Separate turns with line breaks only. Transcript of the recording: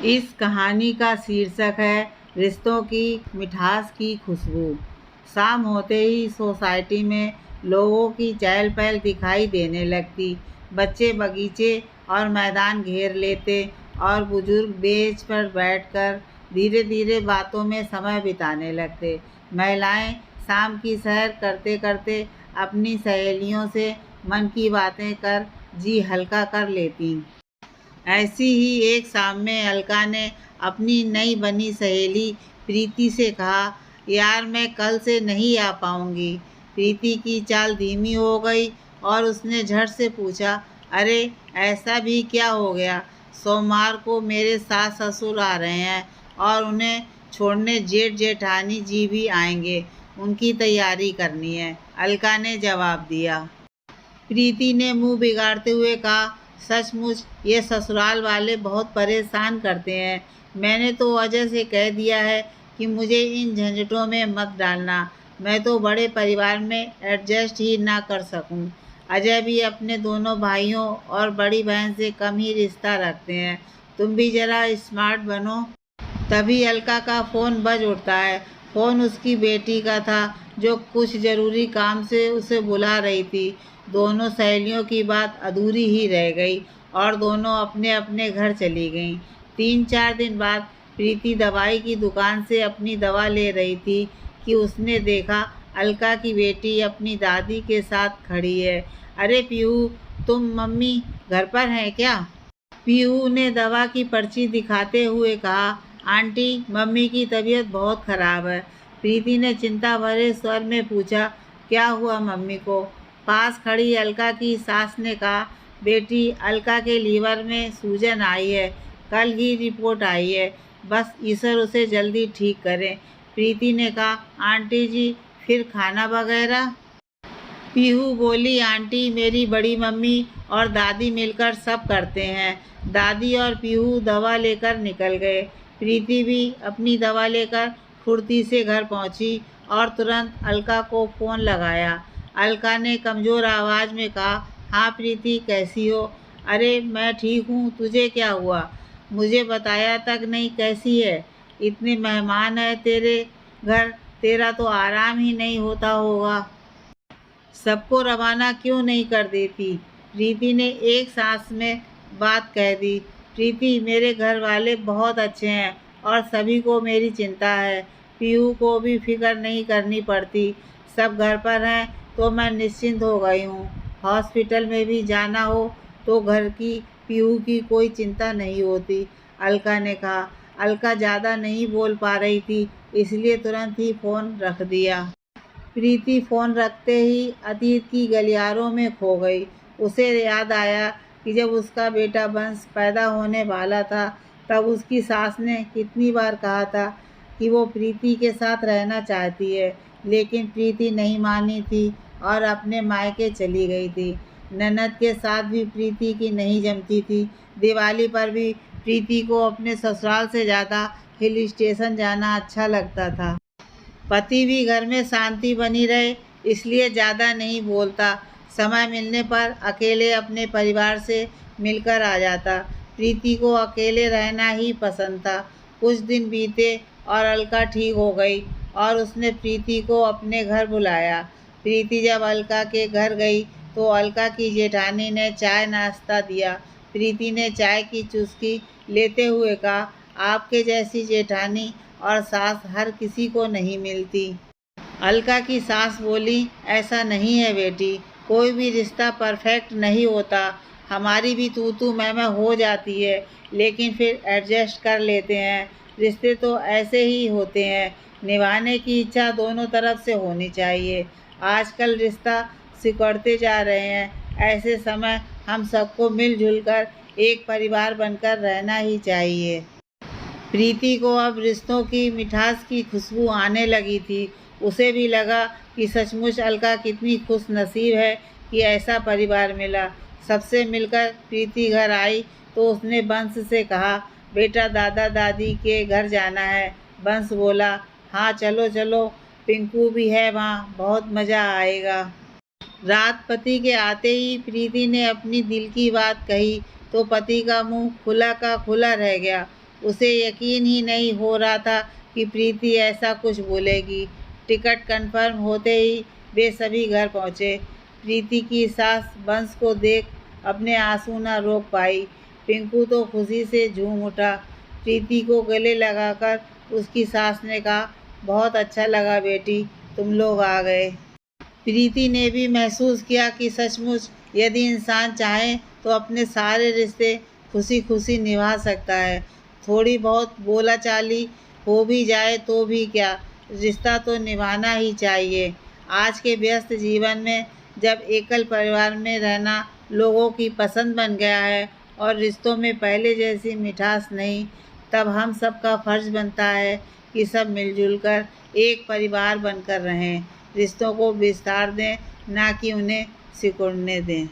इस कहानी का शीर्षक है रिश्तों की मिठास की खुशबू। शाम होते ही सोसाइटी में लोगों की चहल पहल दिखाई देने लगती। बच्चे बगीचे और मैदान घेर लेते और बुजुर्ग बेंच पर बैठकर धीरे धीरे बातों में समय बिताने लगते। महिलाएं शाम की सैर करते करते अपनी सहेलियों से मन की बातें कर जी हल्का कर लेती। ऐसी ही एक शाम में अलका ने अपनी नई बनी सहेली प्रीति से कहा, यार मैं कल से नहीं आ पाऊंगी। प्रीति की चाल धीमी हो गई और उसने झट से पूछा, अरे ऐसा भी क्या हो गया? सोमवार को मेरे सास ससुर आ रहे हैं और उन्हें छोड़ने जेठ जेठानी जी भी आएंगे। उनकी तैयारी करनी है, अलका ने जवाब दिया। प्रीति ने मुंह बिगाड़ते हुए कहा, सचमुच ये ससुराल वाले बहुत परेशान करते हैं। मैंने तो अजय से कह दिया है कि मुझे इन झंझटों में मत डालना। मैं तो बड़े परिवार में एडजस्ट ही ना कर सकूं। अजय भी अपने दोनों भाइयों और बड़ी बहन से कम ही रिश्ता रखते हैं। तुम भी जरा स्मार्ट बनो। तभी अलका का फ़ोन बज उठता है। फ़ोन उसकी बेटी का था, जो कुछ ज़रूरी काम से उसे बुला रही थी। दोनों सहेलियों की बात अधूरी ही रह गई और दोनों अपने अपने घर चली गईं। 3-4 दिन बाद प्रीति दवाई की दुकान से अपनी दवा ले रही थी कि उसने देखा अलका की बेटी अपनी दादी के साथ खड़ी है। अरे पीहू, तुम मम्मी घर पर हैं क्या? पीहू ने दवा की पर्ची दिखाते हुए कहा, आंटी मम्मी की तबीयत बहुत खराब है। प्रीति ने चिंता भरे स्वर में पूछा, क्या हुआ मम्मी को? पास खड़ी अलका की सास ने कहा, बेटी अलका के लीवर में सूजन आई है, कल ही रिपोर्ट आई है, बस ईश्वर उसे जल्दी ठीक करें। प्रीति ने कहा, आंटी जी फिर खाना वगैरह? पीहू बोली, आंटी मेरी बड़ी मम्मी और दादी मिलकर सब करते हैं। दादी और पीहू दवा लेकर निकल गए। प्रीति भी अपनी दवा लेकर फुर्ती से घर पहुंची और तुरंत अलका को फ़ोन लगाया। अलका ने कमज़ोर आवाज़ में कहा, हाँ प्रीति कैसी हो? अरे मैं ठीक हूँ, तुझे क्या हुआ? मुझे बताया तक नहीं, कैसी है? इतने मेहमान हैं तेरे घर, तेरा तो आराम ही नहीं होता होगा। सबको रवाना क्यों नहीं कर देती? प्रीति ने एक सांस में बात कह दी। प्रीति मेरे घर वाले बहुत अच्छे हैं और सभी को मेरी चिंता है। पीहू को भी फिक्र नहीं करनी पड़ती। सब घर पर हैं तो मैं निश्चिंत हो गई हूँ। हॉस्पिटल में भी जाना हो तो घर की पीहू की कोई चिंता नहीं होती, अलका ने कहा। अलका ज़्यादा नहीं बोल पा रही थी, इसलिए तुरंत ही फ़ोन रख दिया। प्रीति फ़ोन रखते ही अतीत की गलियारों में खो गई। उसे याद आया कि जब उसका बेटा वंश पैदा होने वाला था, तब उसकी सास ने कितनी बार कहा था कि वो प्रीति के साथ रहना चाहती है, लेकिन प्रीति नहीं मानी थी और अपने मायके चली गई थी। ननद के साथ भी प्रीति की नहीं जमती थी। दिवाली पर भी प्रीति को अपने ससुराल से ज़्यादा हिल स्टेशन जाना अच्छा लगता था। पति भी घर में शांति बनी रहे इसलिए ज़्यादा नहीं बोलता। समय मिलने पर अकेले अपने परिवार से मिलकर आ जाता। प्रीति को अकेले रहना ही पसंद था। कुछ दिन बीते और अलका ठीक हो गई और उसने प्रीति को अपने घर बुलाया। प्रीति जब अलका के घर गई तो अलका की जेठानी ने चाय नाश्ता दिया। प्रीति ने चाय की चुस्की लेते हुए कहा, आपके जैसी जेठानी और सास हर किसी को नहीं मिलती। अलका की सास बोली, ऐसा नहीं है बेटी, कोई भी रिश्ता परफेक्ट नहीं होता। हमारी भी तू मैं हो जाती है, लेकिन फिर एडजस्ट कर लेते हैं। रिश्ते तो ऐसे ही होते हैं, निभाने की इच्छा दोनों तरफ से होनी चाहिए। आजकल रिश्ता सिकुड़ते जा रहे हैं, ऐसे समय हम सबको मिलजुल कर एक परिवार बनकर रहना ही चाहिए। प्रीति को अब रिश्तों की मिठास की खुशबू आने लगी थी। उसे भी लगा कि सचमुच अलका कितनी खुश नसीब है कि ऐसा परिवार मिला। सबसे मिलकर प्रीति घर आई तो उसने बंश से कहा, बेटा दादा दादी के घर जाना है। बंश बोला, हाँ चलो चलो, पिंकू भी है वहाँ, बहुत मज़ा आएगा। रात पति के आते ही प्रीति ने अपनी दिल की बात कही तो पति का मुंह खुला का खुला रह गया। उसे यकीन ही नहीं हो रहा था कि प्रीति ऐसा कुछ बोलेगी। टिकट कन्फर्म होते ही वे सभी घर पहुँचे। प्रीति की सास बंस को देख अपने आंसू न रोक पाई। पिंकू तो खुशी से झूम उठा। प्रीति को गले लगाकर उसकी सास ने कहा, बहुत अच्छा लगा बेटी, तुम लोग आ गए। प्रीति ने भी महसूस किया कि सचमुच यदि इंसान चाहे तो अपने सारे रिश्ते खुशी खुशी निभा सकता है। थोड़ी बहुत बोलाचाली हो भी जाए तो भी क्या, रिश्ता तो निभाना ही चाहिए। आज के व्यस्त जीवन में जब एकल परिवार में रहना लोगों की पसंद बन गया है और रिश्तों में पहले जैसी मिठास नहीं, तब हम सबका फर्ज बनता है कि सब मिलजुल कर एक परिवार बनकर रहें, रिश्तों को विस्तार दें, ना कि उन्हें सिकुड़ने दें।